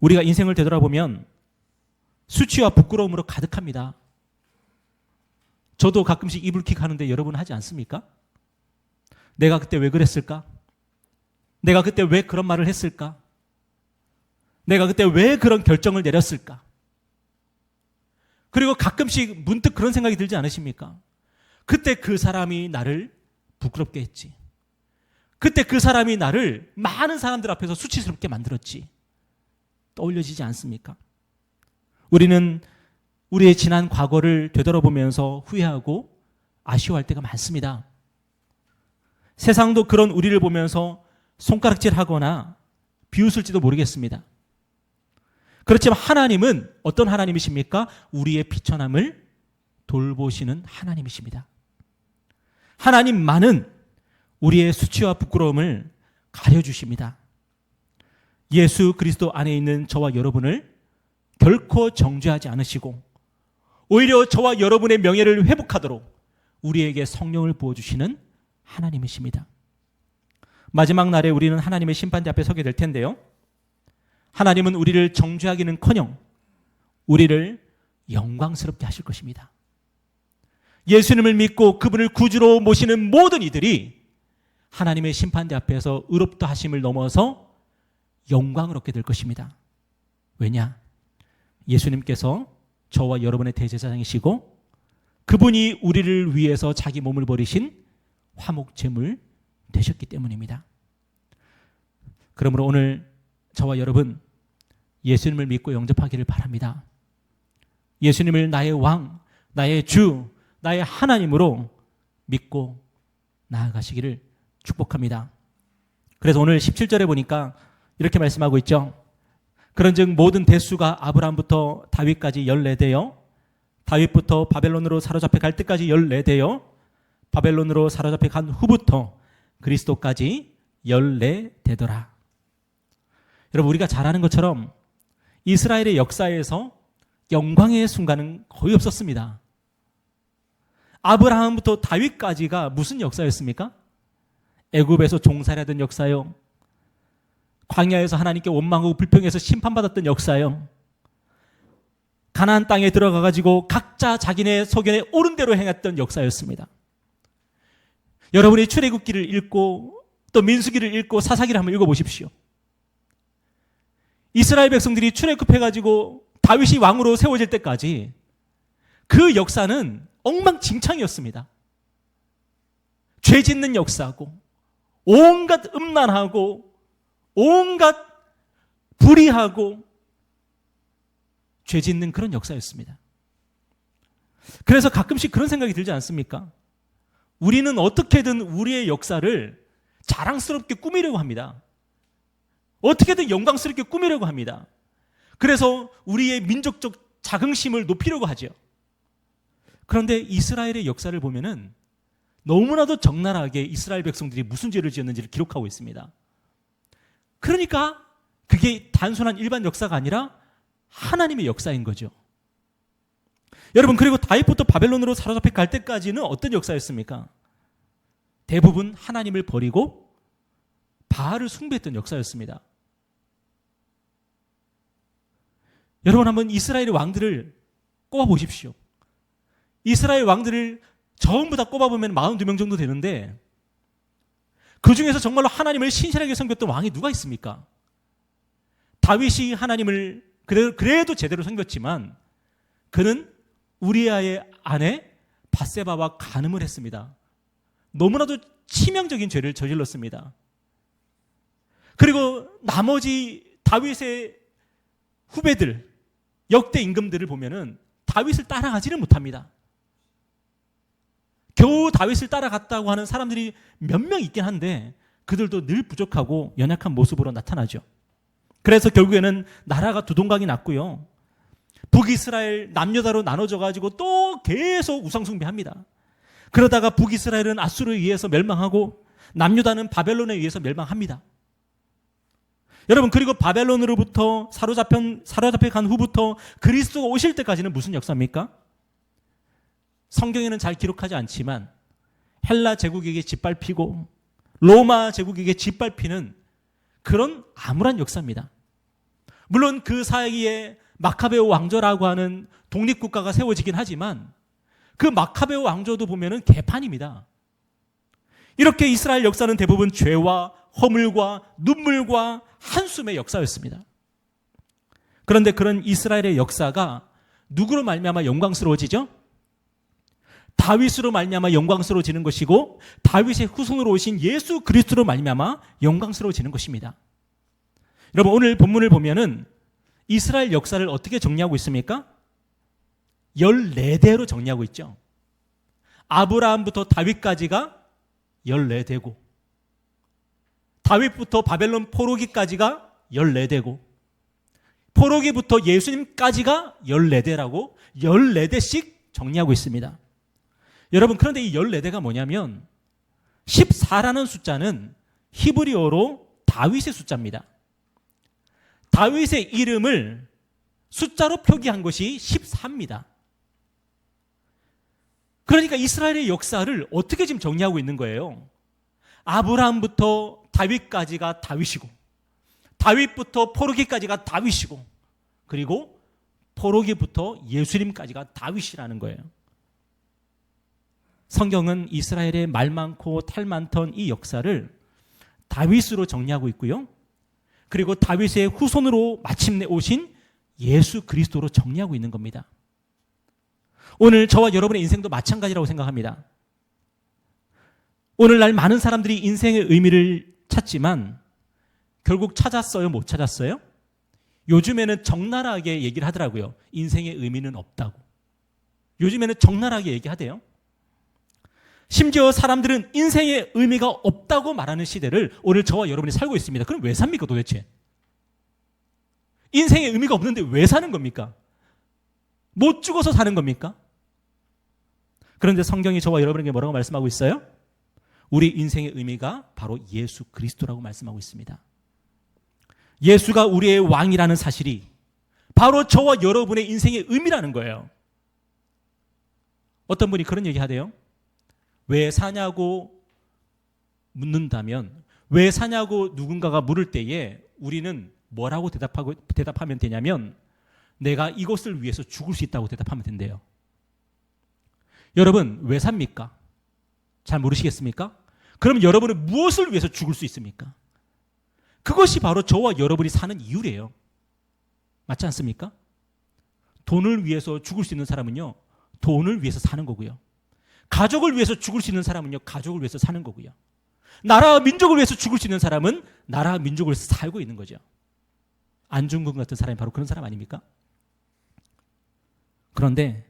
우리가 인생을 되돌아보면 수치와 부끄러움으로 가득합니다. 저도 가끔씩 이불킥 하는데 여러분 하지 않습니까? 내가 그때 왜 그랬을까? 내가 그때 왜 그런 말을 했을까? 내가 그때 왜 그런 결정을 내렸을까? 그리고 가끔씩 문득 그런 생각이 들지 않으십니까? 그때 그 사람이 나를 부끄럽게 했지. 그때 그 사람이 나를 많은 사람들 앞에서 수치스럽게 만들었지. 떠올려지지 않습니까? 우리는 우리의 지난 과거를 되돌아보면서 후회하고 아쉬워할 때가 많습니다. 세상도 그런 우리를 보면서 손가락질하거나 비웃을지도 모르겠습니다. 그렇지만 하나님은 어떤 하나님이십니까? 우리의 비천함을 돌보시는 하나님이십니다. 하나님만은 우리의 수치와 부끄러움을 가려주십니다. 예수 그리스도 안에 있는 저와 여러분을 결코 정죄하지 않으시고 오히려 저와 여러분의 명예를 회복하도록 우리에게 성령을 부어주시는 하나님이십니다. 마지막 날에 우리는 하나님의 심판대 앞에 서게 될 텐데요. 하나님은 우리를 정죄하기는커녕 우리를 영광스럽게 하실 것입니다. 예수님을 믿고 그분을 구주로 모시는 모든 이들이 하나님의 심판대 앞에서 의롭다 하심을 넘어서 영광을 얻게 될 것입니다. 왜냐? 예수님께서 저와 여러분의 대제사장이시고 그분이 우리를 위해서 자기 몸을 버리신 화목제물 되셨기 때문입니다. 그러므로 오늘 저와 여러분 예수님을 믿고 영접하기를 바랍니다. 예수님을 나의 왕, 나의 주, 나의 하나님으로 믿고 나아가시기를 축복합니다. 그래서 오늘 17절에 보니까 이렇게 말씀하고 있죠. 그런즉 모든 대수가 아브라함부터 다윗까지 14대요. 다윗부터 바벨론으로 사로잡혀 갈 때까지 14대요. 바벨론으로 사로잡혀 간 후부터 그리스도까지 14대더라. 여러분 우리가 잘 아는 것처럼 이스라엘의 역사에서 영광의 순간은 거의 없었습니다. 아브라함부터 다윗까지가 무슨 역사였습니까? 애굽에서 종살이하던 역사요. 광야에서 하나님께 원망하고 불평해서 심판받았던 역사요. 가나안 땅에 들어가가지고 각자 자기네 소견에 옳은 대로 행했던 역사였습니다. 여러분이 출애굽기를 읽고 또 민수기를 읽고 사사기를 한번 읽어보십시오. 이스라엘 백성들이 출애굽해가지고 다윗이 왕으로 세워질 때까지 그 역사는 엉망진창이었습니다. 죄 짓는 역사고 온갖 음란하고 온갖 불의하고 죄 짓는 그런 역사였습니다. 그래서 가끔씩 그런 생각이 들지 않습니까? 우리는 어떻게든 우리의 역사를 자랑스럽게 꾸미려고 합니다. 어떻게든 영광스럽게 꾸미려고 합니다. 그래서 우리의 민족적 자긍심을 높이려고 하죠. 그런데 이스라엘의 역사를 보면은 너무나도 적나라하게 이스라엘 백성들이 무슨 죄를 지었는지를 기록하고 있습니다. 그러니까 그게 단순한 일반 역사가 아니라 하나님의 역사인 거죠. 여러분 그리고 다윗부터 바벨론으로 사로잡혀 갈 때까지는 어떤 역사였습니까? 대부분 하나님을 버리고 바알을 숭배했던 역사였습니다. 여러분 한번 이스라엘의 왕들을 꼽아보십시오. 이스라엘 왕들을 전부 다 꼽아보면 42명 정도 되는데 그 중에서 정말로 하나님을 신실하게 섬겼던 왕이 누가 있습니까? 다윗이 하나님을 그래도 제대로 섬겼지만 그는 우리아의 아내 밧세바와 간음을 했습니다. 너무나도 치명적인 죄를 저질렀습니다. 그리고 나머지 다윗의 후배들, 역대 임금들을 보면은 다윗을 따라가지를 못합니다. 겨우 다윗을 따라갔다고 하는 사람들이 몇 명 있긴 한데 그들도 늘 부족하고 연약한 모습으로 나타나죠. 그래서 결국에는 나라가 두동강이 났고요. 북이스라엘 남유다로 나눠져가지고 또 계속 우상숭배합니다. 그러다가 북이스라엘은 아수르에 의해서 멸망하고 남유다는 바벨론에 의해서 멸망합니다. 여러분 그리고 바벨론으로부터 사로잡혀 간 후부터 그리스도가 오실 때까지는 무슨 역사입니까? 성경에는 잘 기록하지 않지만 헬라 제국에게 짓밟히고 로마 제국에게 짓밟히는 그런 암울한 역사입니다. 물론 그 사이에 마카베오 왕조라고 하는 독립국가가 세워지긴 하지만 그 마카베오 왕조도 보면은 개판입니다. 이렇게 이스라엘 역사는 대부분 죄와 허물과 눈물과 한숨의 역사였습니다. 그런데 그런 이스라엘의 역사가 누구로 말미암아 영광스러워지죠? 다윗으로 말미암아 영광스러워지는 것이고 다윗의 후손으로 오신 예수 그리스도로 말미암아 영광스러워지는 것입니다. 여러분 오늘 본문을 보면은 이스라엘 역사를 어떻게 정리하고 있습니까? 14대로 정리하고 있죠. 아브라함부터 다윗까지가 14대고 다윗부터 바벨론 포로기까지가 14대고 포로기부터 예수님까지가 14대라고 14대씩 정리하고 있습니다. 여러분 그런데 이 14대가 뭐냐면 14라는 숫자는 히브리어로 다윗의 숫자입니다. 다윗의 이름을 숫자로 표기한 것이 14입니다. 그러니까 이스라엘의 역사를 어떻게 지금 정리하고 있는 거예요? 아브라함부터 다윗까지가 다윗이고 다윗부터 포로기까지가 다윗이고 그리고 포로기부터 예수님까지가 다윗이라는 거예요. 성경은 이스라엘의 말 많고 탈 많던 이 역사를 다윗으로 정리하고 있고요. 그리고 다윗의 후손으로 마침내 오신 예수 그리스도로 정리하고 있는 겁니다. 오늘 저와 여러분의 인생도 마찬가지라고 생각합니다. 오늘날 많은 사람들이 인생의 의미를 찾지만 결국 찾았어요? 못 찾았어요? 요즘에는 적나라하게 얘기를 하더라고요. 인생의 의미는 없다고. 요즘에는 적나라하게 얘기하대요. 심지어 사람들은 인생의 의미가 없다고 말하는 시대를 오늘 저와 여러분이 살고 있습니다. 그럼 왜 삽니까 도대체? 인생의 의미가 없는데 왜 사는 겁니까? 못 죽어서 사는 겁니까? 그런데 성경이 저와 여러분에게 뭐라고 말씀하고 있어요? 우리 인생의 의미가 바로 예수 그리스도라고 말씀하고 있습니다. 예수가 우리의 왕이라는 사실이 바로 저와 여러분의 인생의 의미라는 거예요. 어떤 분이 그런 얘기 하대요. 왜 사냐고 묻는다면 왜 사냐고 누군가가 물을 때에 우리는 뭐라고 대답하면 되냐면 내가 이것을 위해서 죽을 수 있다고 대답하면 된대요. 여러분 왜 삽니까? 잘 모르시겠습니까? 그럼 여러분은 무엇을 위해서 죽을 수 있습니까? 그것이 바로 저와 여러분이 사는 이유래요. 맞지 않습니까? 돈을 위해서 죽을 수 있는 사람은요, 돈을 위해서 사는 거고요. 가족을 위해서 죽을 수 있는 사람은요, 가족을 위해서 사는 거고요. 나라와 민족을 위해서 죽을 수 있는 사람은 나라와 민족을 위해서 살고 있는 거죠. 안중근 같은 사람이 바로 그런 사람 아닙니까? 그런데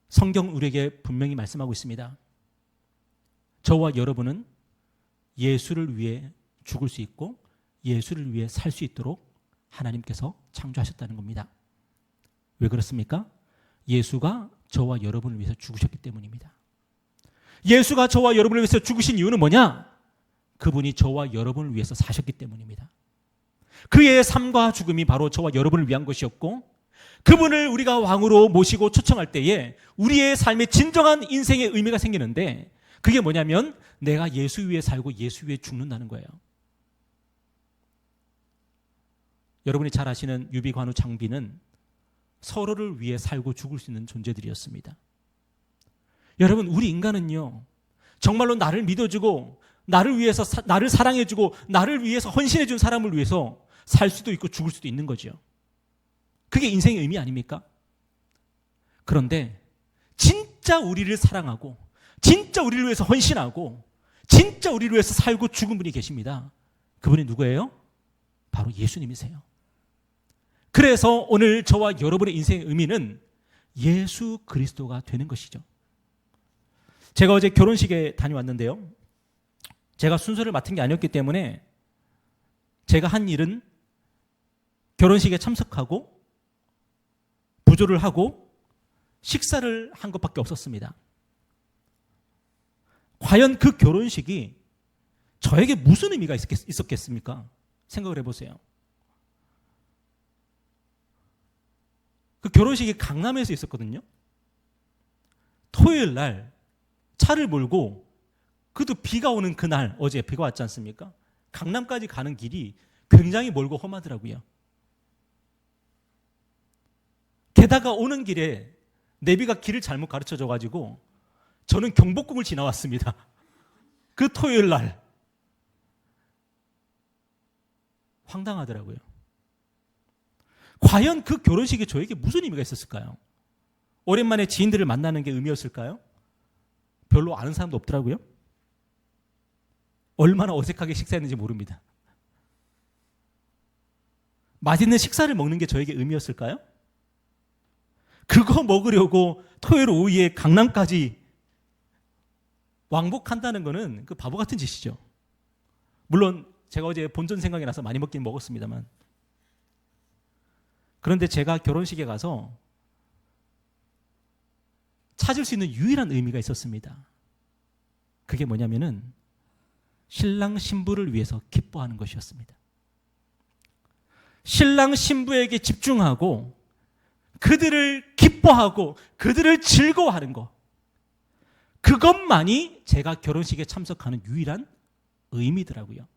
성경 우리에게 분명히 말씀하고 있습니다. 저와 여러분은 예수를 위해 죽을 수 있고 예수를 위해 살 수 있도록 하나님께서 창조하셨다는 겁니다. 왜 그렇습니까? 예수가 저와 여러분을 위해서 죽으셨기 때문입니다. 예수가 저와 여러분을 위해서 죽으신 이유는 뭐냐? 그분이 저와 여러분을 위해서 사셨기 때문입니다. 그의 삶과 죽음이 바로 저와 여러분을 위한 것이었고 그분을 우리가 왕으로 모시고 초청할 때에 우리의 삶의 진정한 인생의 의미가 생기는데 그게 뭐냐면 내가 예수 위에 살고 예수 위에 죽는다는 거예요. 여러분이 잘 아시는 유비관우 장비는 서로를 위해 살고 죽을 수 있는 존재들이었습니다. 여러분 우리 인간은요 정말로 나를 믿어주고 나를 위해서 나를 사랑해주고 나를 위해서 헌신해준 사람을 위해서 살 수도 있고 죽을 수도 있는 거죠. 그게 인생의 의미 아닙니까? 그런데 진짜 우리를 사랑하고 진짜 우리를 위해서 헌신하고 진짜 우리를 위해서 살고 죽은 분이 계십니다. 그분이 누구예요? 바로 예수님이세요. 그래서 오늘 저와 여러분의 인생의 의미는 예수 그리스도가 되는 것이죠. 제가 어제 결혼식에 다녀왔는데요. 제가 순서를 맡은 게 아니었기 때문에 제가 한 일은 결혼식에 참석하고 부조를 하고 식사를 한 것밖에 없었습니다. 과연 그 결혼식이 저에게 무슨 의미가 있었겠습니까? 생각을 해보세요. 그 결혼식이 강남에서 있었거든요. 토요일 날 차를 몰고 그도 비가 오는 그날 어제 비가 왔지 않습니까? 강남까지 가는 길이 굉장히 멀고 험하더라고요. 게다가 오는 길에 내비가 길을 잘못 가르쳐줘가지고 저는 경복궁을 지나왔습니다. 그 토요일 날. 황당하더라고요. 과연 그 결혼식이 저에게 무슨 의미가 있었을까요? 오랜만에 지인들을 만나는 게 의미였을까요? 별로 아는 사람도 없더라고요. 얼마나 어색하게 식사했는지 모릅니다. 맛있는 식사를 먹는 게 저에게 의미였을까요? 그거 먹으려고 토요일 오후에 강남까지 왕복한다는 거는 그 바보 같은 짓이죠. 물론 제가 어제 본전 생각이 나서 많이 먹긴 먹었습니다만, 그런데 제가 결혼식에 가서 찾을 수 있는 유일한 의미가 있었습니다. 그게 뭐냐면은 신랑 신부를 위해서 기뻐하는 것이었습니다. 신랑 신부에게 집중하고 그들을 기뻐하고 그들을 즐거워하는 것, 그것만이 제가 결혼식에 참석하는 유일한 의미더라고요.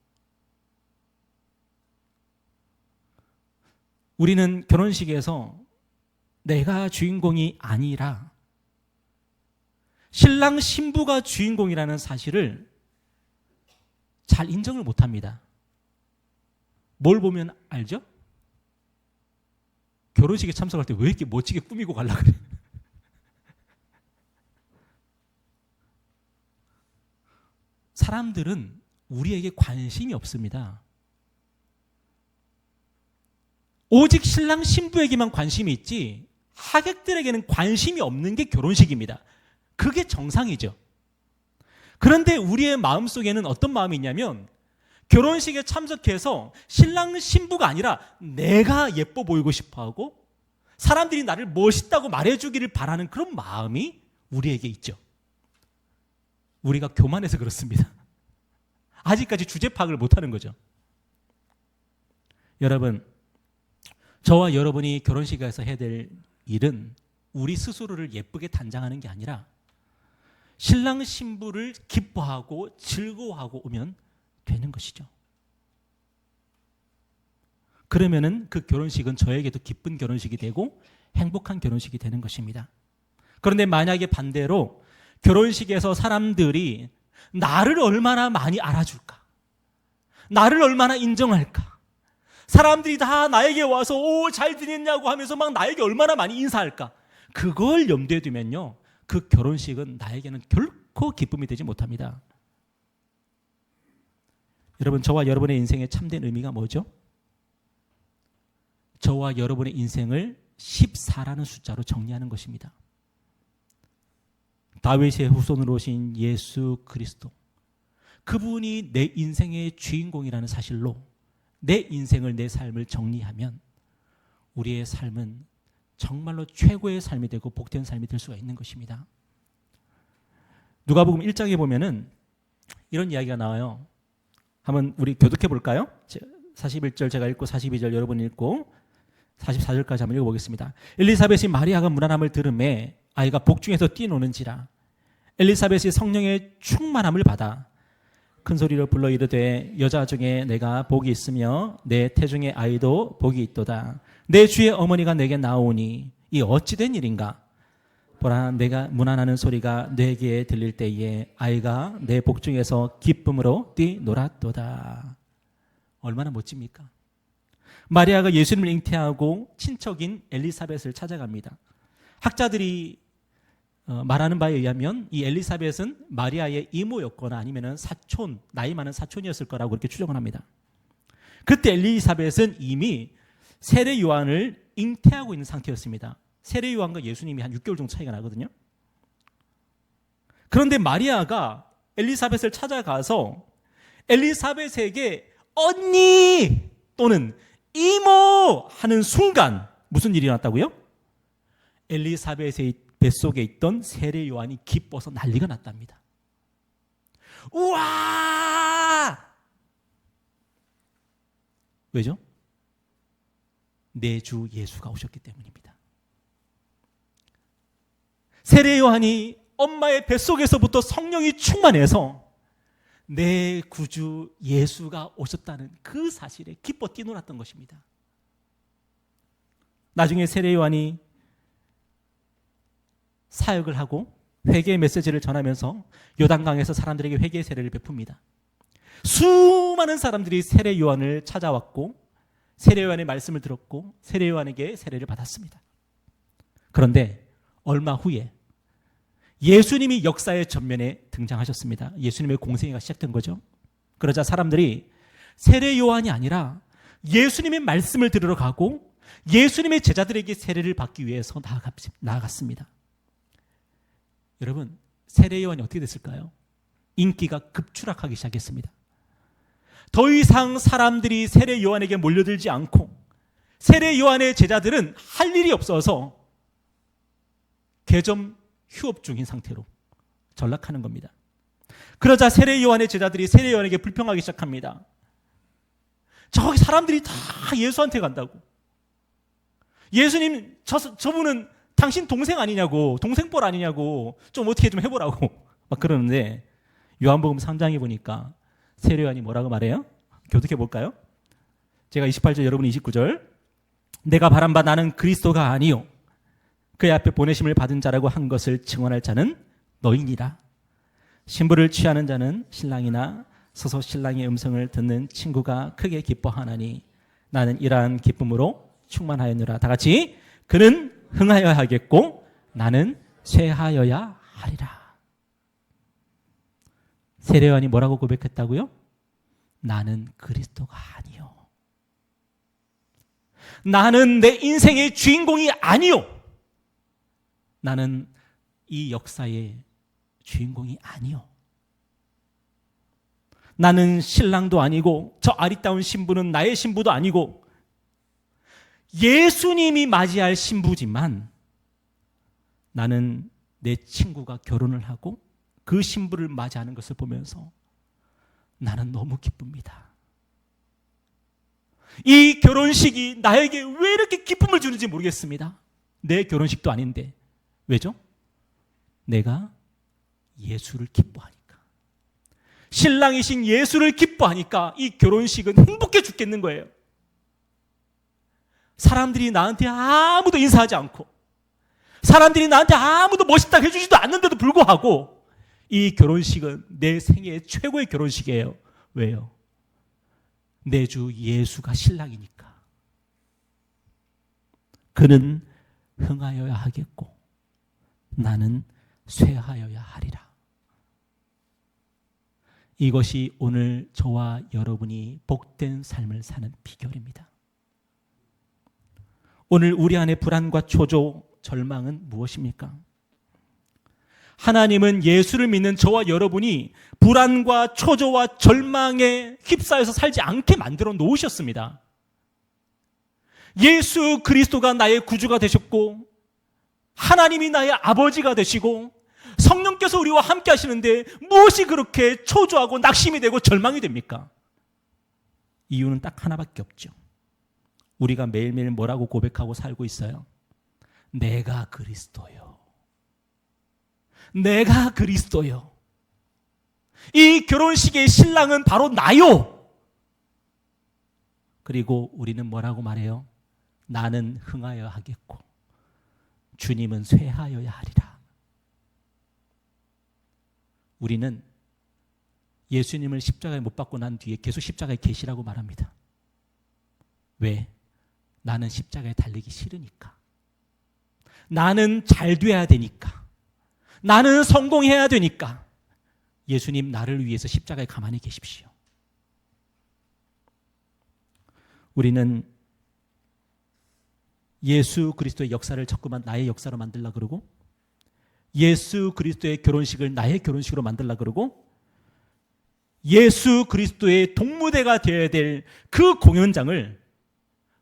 우리는 결혼식에서 내가 주인공이 아니라 신랑 신부가 주인공이라는 사실을 잘 인정을 못합니다. 뭘 보면 알죠? 결혼식에 참석할 때 왜 이렇게 멋지게 꾸미고 가려고 그래? 사람들은 우리에게 관심이 없습니다. 오직 신랑 신부에게만 관심이 있지 하객들에게는 관심이 없는 게 결혼식입니다. 그게 정상이죠. 그런데 우리의 마음속에는 어떤 마음이 있냐면 결혼식에 참석해서 신랑 신부가 아니라 내가 예뻐 보이고 싶어하고 사람들이 나를 멋있다고 말해주기를 바라는 그런 마음이 우리에게 있죠. 우리가 교만해서 그렇습니다. 아직까지 주제 파악을 못하는 거죠. 여러분, 저와 여러분이 결혼식에서 해야 될 일은 우리 스스로를 예쁘게 단장하는 게 아니라 신랑 신부를 기뻐하고 즐거워하고 오면 되는 것이죠. 그러면은 그 결혼식은 저에게도 기쁜 결혼식이 되고 행복한 결혼식이 되는 것입니다. 그런데 만약에 반대로 결혼식에서 사람들이 나를 얼마나 많이 알아줄까? 나를 얼마나 인정할까? 사람들이 다 나에게 와서 잘 지냈냐고 하면서 막 나에게 얼마나 많이 인사할까? 그걸 염두에 두면요, 그 결혼식은 나에게는 결코 기쁨이 되지 못합니다. 여러분, 저와 여러분의 인생의 참된 의미가 뭐죠? 저와 여러분의 인생을 14라는 숫자로 정리하는 것입니다. 다윗의 후손으로 오신 예수 그리스도, 그분이 내 인생의 주인공이라는 사실로 내 인생을, 내 삶을 정리하면 우리의 삶은 정말로 최고의 삶이 되고 복된 삶이 될 수가 있는 것입니다. 누가복음 1장에 보면은 이런 이야기가 나와요. 한번 우리 교독해 볼까요? 41절 제가 읽고 42절 여러분 읽고 44절까지 한번 읽어보겠습니다. 엘리사벳이 마리아가 문안함을 들음에 아이가 복중에서 뛰노는지라. 엘리사벳이 성령의 충만함을 받아 큰 소리로 불러 이르되 여자 중에 내가 복이 있으며 내 태중의 아이도 복이 있도다. 내 주의 어머니가 내게 나오니 이 어찌 된 일인가? 보라, 내가 문안하는 소리가 내게 들릴 때에 아이가 내 복중에서 기쁨으로 뛰놀았도다. 얼마나 멋집니까? 마리아가 예수님을 잉태하고 친척인 엘리사벳을 찾아갑니다. 학자들이 말하는 바에 의하면 이 엘리사벳은 마리아의 이모였거나 아니면 사촌, 나이 많은 사촌이었을 거라고 그렇게 추정을 합니다. 그때 엘리사벳은 이미 세례 요한을 잉태하고 있는 상태였습니다. 세례 요한과 예수님이 한 6개월 정도 차이가 나거든요. 그런데 마리아가 엘리사벳을 찾아가서 엘리사벳에게 언니 또는 이모 하는 순간 무슨 일이 일어났다고요? 엘리사벳의 뱃속에 있던 세례 요한이 기뻐서 난리가 났답니다. 우와! 왜죠? 내 주 예수가 오셨기 때문입니다. 세례 요한이 엄마의 뱃속에서부터 성령이 충만해서 내 구주 예수가 오셨다는 그 사실에 기뻐 뛰놀았던 것입니다. 나중에 세례 요한이 사역을 하고 회개의 메시지를 전하면서 요단강에서 사람들에게 회개의 세례를 베풉니다. 수많은 사람들이 세례 요한을 찾아왔고 세례 요한의 말씀을 들었고 세례 요한에게 세례를 받았습니다. 그런데 얼마 후에 예수님이 역사의 전면에 등장하셨습니다. 예수님의 공생애가 시작된 거죠. 그러자 사람들이 세례 요한이 아니라 예수님의 말씀을 들으러 가고 예수님의 제자들에게 세례를 받기 위해서 나아갔습니다. 여러분, 세례 요한이 어떻게 됐을까요? 인기가 급추락하기 시작했습니다. 더 이상 사람들이 세례 요한에게 몰려들지 않고 세례 요한의 제자들은 할 일이 없어서 개점 휴업 중인 상태로 전락하는 겁니다. 그러자 세례 요한의 제자들이 세례 요한에게 불평하기 시작합니다. 저기 사람들이 다 예수한테 간다고. 예수님, 저분은 당신 동생 아니냐고, 동생뻘 아니냐고, 좀 어떻게 좀 해보라고 막 그러는데 요한복음 3장에 보니까 세례 요한이 뭐라고 말해요? 교독해 볼까요? 제가 28절, 여러분 29절. 내가 바란 바 나는 그리스도가 아니요 그의 앞에 보내심을 받은 자라고 한 것을 증언할 자는 너희니라. 신부를 취하는 자는 신랑이나 서서 신랑의 음성을 듣는 친구가 크게 기뻐하나니 나는 이러한 기쁨으로 충만하였노라. 다 같이 그는 흥하여야 하겠고 나는 쇠하여야 하리라. 세례 요한이 뭐라고 고백했다고요? 나는 그리스도가 아니요. 나는 내 인생의 주인공이 아니요. 나는 이 역사의 주인공이 아니요. 나는 신랑도 아니고 저 아리따운 신부는 나의 신부도 아니고 예수님이 맞이할 신부지만 나는 내 친구가 결혼을 하고 그 신부를 맞이하는 것을 보면서 나는 너무 기쁩니다. 이 결혼식이 나에게 왜 이렇게 기쁨을 주는지 모르겠습니다. 내 결혼식도 아닌데. 왜죠? 내가 예수를 기뻐하니까. 신랑이신 예수를 기뻐하니까 이 결혼식은 행복해 죽겠는 거예요. 사람들이 나한테 아무도 인사하지 않고 사람들이 나한테 아무도 멋있다고 해주지도 않는데도 불구하고 이 결혼식은 내 생애 최고의 결혼식이에요. 왜요? 내 주 예수가 신랑이니까. 그는 흥하여야 하겠고 나는 쇠하여야 하리라. 이것이 오늘 저와 여러분이 복된 삶을 사는 비결입니다. 오늘 우리 안에 불안과 초조, 절망은 무엇입니까? 하나님은 예수를 믿는 저와 여러분이 불안과 초조와 절망에 휩싸여서 살지 않게 만들어 놓으셨습니다. 예수 그리스도가 나의 구주가 되셨고 하나님이 나의 아버지가 되시고 성령께서 우리와 함께 하시는데 무엇이 그렇게 초조하고 낙심이 되고 절망이 됩니까? 이유는 딱 하나밖에 없죠. 우리가 매일매일 뭐라고 고백하고 살고 있어요? 내가 그리스도요. 내가 그리스도요. 이 결혼식의 신랑은 바로 나요. 그리고 우리는 뭐라고 말해요? 나는 흥하여야 하겠고 주님은 쇠하여야 하리라. 우리는 예수님을 십자가에 못 박고 난 뒤에 계속 십자가에 계시라고 말합니다. 왜? 나는 십자가에 달리기 싫으니까. 나는 잘 돼야 되니까. 나는 성공해야 되니까. 예수님 나를 위해서 십자가에 가만히 계십시오. 우리는 예수 그리스도의 역사를 자꾸만 나의 역사로 만들려고 그러고 예수 그리스도의 결혼식을 나의 결혼식으로 만들려고 그러고 예수 그리스도의 동무대가 되어야 될 그 공연장을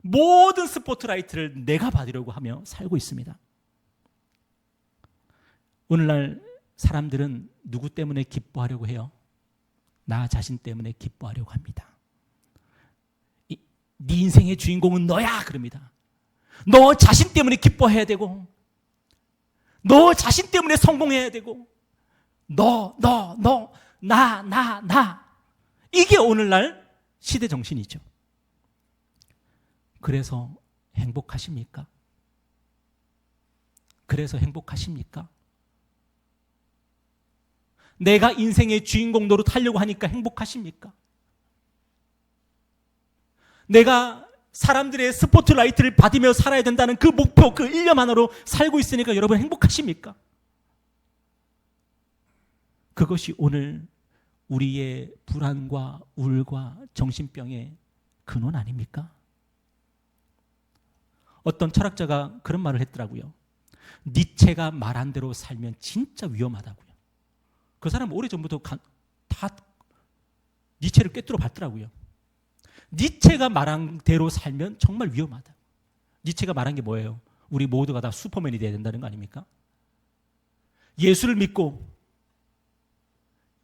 모든 스포트라이트를 내가 받으려고 하며 살고 있습니다. 오늘날 사람들은 누구 때문에 기뻐하려고 해요? 나 자신 때문에 기뻐하려고 합니다. 네 인생의 주인공은 너야 그럽니다. 너 자신 때문에 기뻐해야 되고 너 자신 때문에 성공해야 되고 나 이게 오늘날 시대 정신이죠. 그래서 행복하십니까? 그래서 행복하십니까? 내가 인생의 주인공 노릇하려고 하니까 행복하십니까? 내가 사람들의 스포트라이트를 받으며 살아야 된다는 그 목표, 그 일념 하나로 살고 있으니까 여러분 행복하십니까? 그것이 오늘 우리의 불안과 우울과 정신병의 근원 아닙니까? 어떤 철학자가 그런 말을 했더라고요. 니체가 말한 대로 살면 진짜 위험하다고요. 그 사람은 오래전부터 다 니체를 꿰뚫어 봤더라고요. 니체가 말한 대로 살면 정말 위험하다. 니체가 말한 게 뭐예요? 우리 모두가 다 슈퍼맨이 돼야 된다는 거 아닙니까? 예수를 믿고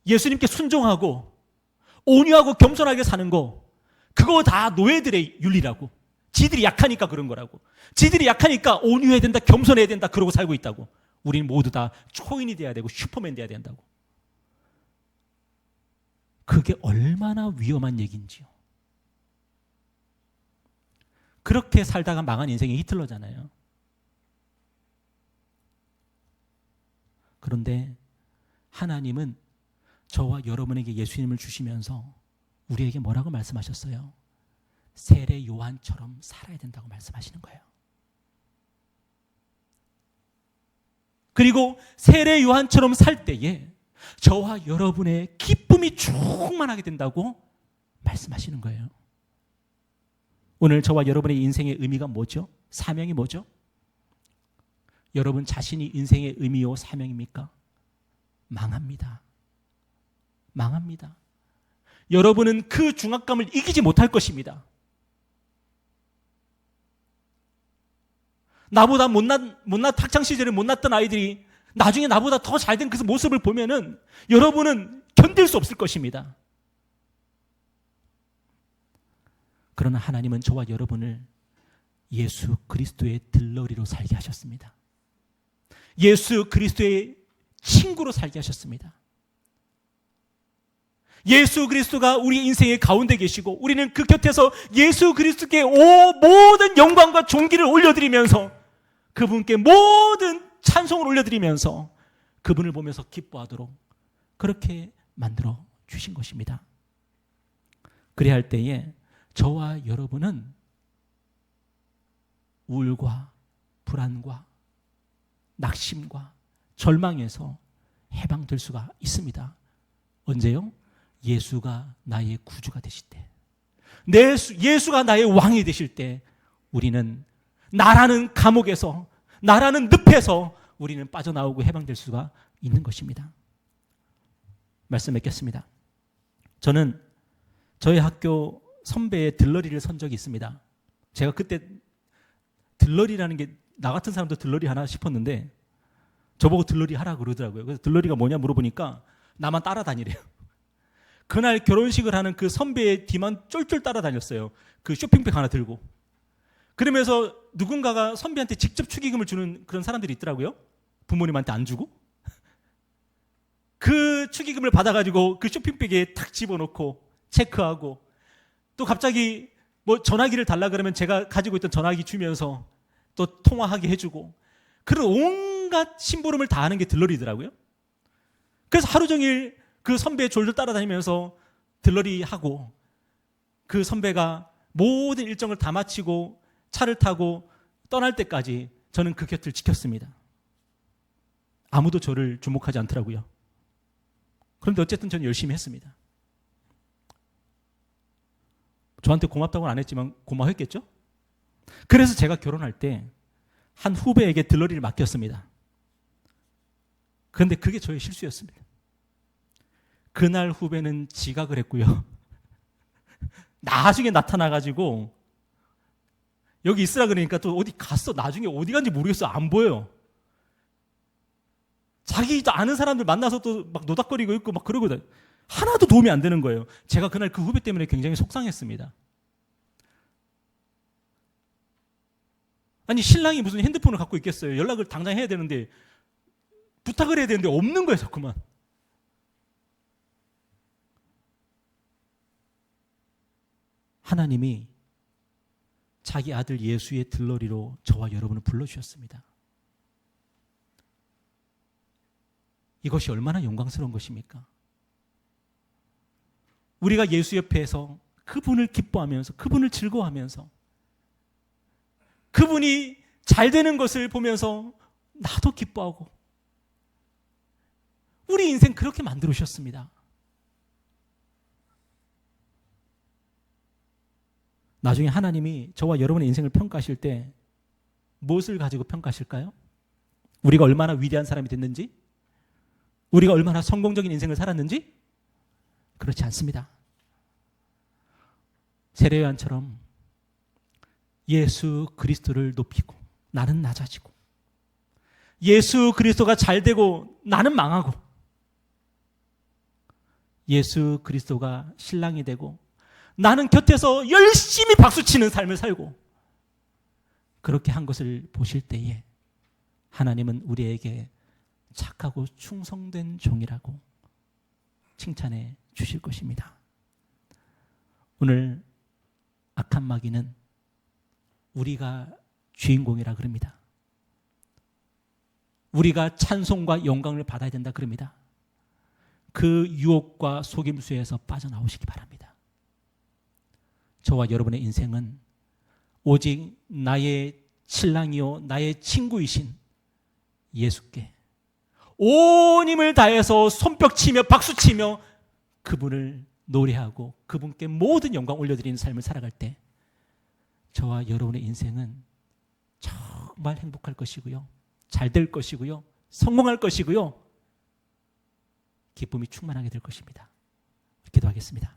예수님께 순종하고 온유하고 겸손하게 사는 거, 그거 다 노예들의 윤리라고. 지들이 약하니까 그런 거라고. 지들이 약하니까 온유해야 된다, 겸손해야 된다, 그러고 살고 있다고. 우리는 모두 다 초인이 돼야 되고 슈퍼맨 돼야 된다고. 그게 얼마나 위험한 얘기인지요. 그렇게 살다가 망한 인생이 히틀러잖아요. 그런데 하나님은 저와 여러분에게 예수님을 주시면서 우리에게 뭐라고 말씀하셨어요? 세례 요한처럼 살아야 된다고 말씀하시는 거예요. 그리고 세례 요한처럼 살 때에 저와 여러분의 기쁨이 충만하게 된다고 말씀하시는 거예요. 오늘 저와 여러분의 인생의 의미가 뭐죠? 사명이 뭐죠? 여러분 자신이 인생의 의미요 사명입니까? 망합니다. 망합니다. 여러분은 그 중압감을 이기지 못할 것입니다. 나보다 못난 학창시절에 못났던 아이들이 나중에 나보다 더 잘된 그 모습을 보면은 여러분은 견딜 수 없을 것입니다. 그러나 하나님은 저와 여러분을 예수 그리스도의 들러리로 살게 하셨습니다. 예수 그리스도의 친구로 살게 하셨습니다. 예수 그리스도가 우리 인생의 가운데 계시고 우리는 그 곁에서 예수 그리스도께 모든 영광과 존귀를 올려드리면서 그분께 모든 찬송을 올려드리면서 그분을 보면서 기뻐하도록 그렇게 만들어 주신 것입니다. 그래야 할 때에 저와 여러분은 우울과 불안과 낙심과 절망에서 해방될 수가 있습니다. 언제요? 예수가 나의 구주가 되실 때, 예수가 나의 왕이 되실 때 우리는 나라는 감옥에서, 나라는 늪에서 우리는 빠져나오고 해방될 수가 있는 것입니다. 말씀 맺겠습니다. 저는 저희 학교 선배의 들러리를 선 적이 있습니다. 제가 그때 들러리라는 게 나 같은 사람도 들러리 하나 싶었는데 저보고 들러리 하라 그러더라고요. 그래서 들러리가 뭐냐 물어보니까 나만 따라다니래요. 그날 결혼식을 하는 그 선배의 뒤만 쫄쫄 따라다녔어요. 그 쇼핑백 하나 들고. 그러면서 누군가가 선배한테 직접 축의금을 주는 그런 사람들이 있더라고요. 부모님한테 안 주고. 그 축의금을 받아가지고 그 쇼핑백에 탁 집어넣고 체크하고 또 갑자기 뭐 전화기를 달라 그러면 제가 가지고 있던 전화기 주면서 또 통화하게 해주고 그런 온갖 심부름을 다 하는 게 들러리더라고요. 그래서 하루 종일 그 선배 졸졸 따라다니면서 들러리 하고 그 선배가 모든 일정을 다 마치고 차를 타고 떠날 때까지 저는 그 곁을 지켰습니다. 아무도 저를 주목하지 않더라고요. 그런데 어쨌든 저는 열심히 했습니다. 저한테 고맙다고는 안 했지만 고마웠겠죠? 그래서 제가 결혼할 때 한 후배에게 들러리를 맡겼습니다. 그런데 그게 저의 실수였습니다. 그날 후배는 지각을 했고요. 나중에 나타나가지고 여기 있으라 그러니까 또 어디 갔어. 나중에 어디 간지 모르겠어. 안 보여요. 자기 아는 사람들 만나서 또 막 노닥거리고 있고 막 그러거든. 하나도 도움이 안 되는 거예요. 제가 그날 그 후배 때문에 굉장히 속상했습니다. 아니 신랑이 무슨 핸드폰을 갖고 있겠어요. 연락을 당장 해야 되는데 부탁을 해야 되는데 없는 거예요. 자꾸만. 하나님이 자기 아들 예수의 들러리로 저와 여러분을 불러주셨습니다. 이것이 얼마나 영광스러운 것입니까? 우리가 예수 옆에서 그분을 기뻐하면서 그분을 즐거워하면서 그분이 잘 되는 것을 보면서 나도 기뻐하고 우리 인생 그렇게 만들어주셨습니다. 나중에 하나님이 저와 여러분의 인생을 평가하실 때 무엇을 가지고 평가하실까요? 우리가 얼마나 위대한 사람이 됐는지? 우리가 얼마나 성공적인 인생을 살았는지? 그렇지 않습니다. 세례요한처럼 예수 그리스도를 높이고 나는 낮아지고 예수 그리스도가 잘 되고 나는 망하고 예수 그리스도가 신랑이 되고 나는 곁에서 열심히 박수치는 삶을 살고 그렇게 한 것을 보실 때에 하나님은 우리에게 착하고 충성된 종이라고 칭찬해 주실 것입니다. 오늘 악한 마귀는 우리가 주인공이라 그럽니다. 우리가 찬송과 영광을 받아야 된다 그럽니다. 그 유혹과 속임수에서 빠져나오시기 바랍니다. 저와 여러분의 인생은 오직 나의 신랑이요 나의 친구이신 예수께 온 힘을 다해서 손뼉치며 박수치며 그분을 노래하고 그분께 모든 영광 올려드리는 삶을 살아갈 때 저와 여러분의 인생은 정말 행복할 것이고요. 잘 될 것이고요. 성공할 것이고요. 기쁨이 충만하게 될 것입니다. 기도하겠습니다.